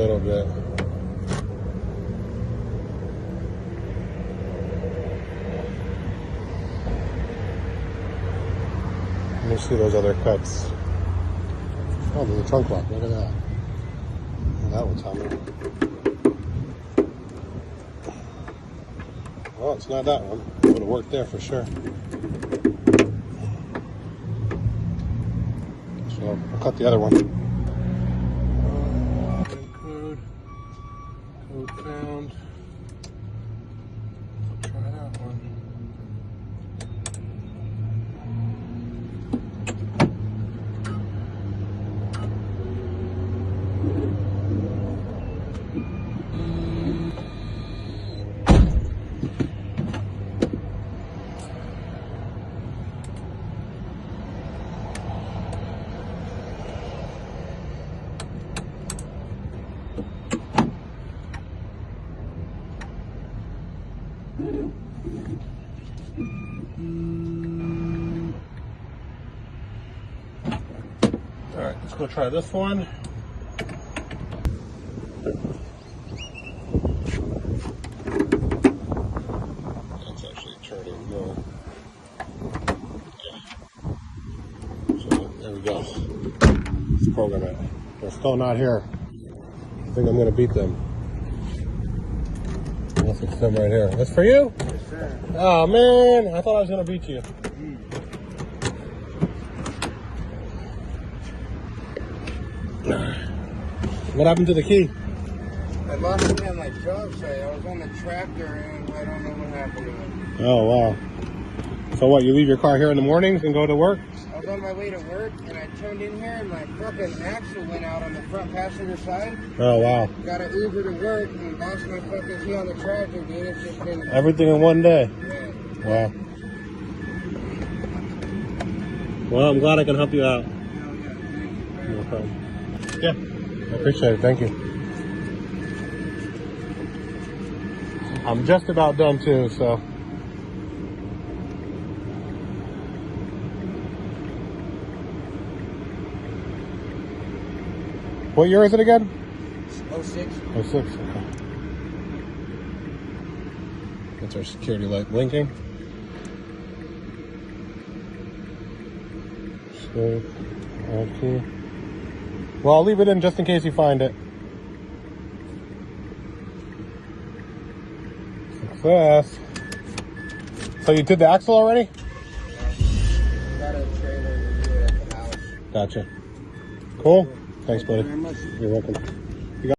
little bit. Let me see those other cuts. Oh, there's a trunk lock. Look at that. Oh, that one's humming. Well, it's not that one. It would have worked there for sure. So I'll cut the other one. Code found. I'll try that one. All right, let's go try this one. That's actually turning more. Yeah. So there we go. Let's program it. They're still not here. I think I'm gonna beat them. Unless it's them right here. That's for you? Yes, sir. Oh man, I thought I was gonna beat you. What happened to the key? I lost it on my job site. I was on the tractor and I don't know what happened to it. Oh wow. So what, you leave your car here in the mornings and go to work? I was on my way to work and I turned in here and my fucking axle went out on the front passenger side. Oh wow. Got an Uber to work and lost my fucking key on the tractor, dude. It's just been... Everything in one day? Yeah. Wow. Well, I'm glad I can help you out. Hell yeah. Thank you. No problem. Yeah, I appreciate it. Thank you. I'm just about done too, so. What year is it again? 06. 06, okay. That's our security light blinking. So, okay. Well, I'll leave it in just in case you find it. Success. So you did the axle already? Got a trailer to do it at the house. Gotcha. Cool. Thanks, Thank you buddy. very much. You're welcome.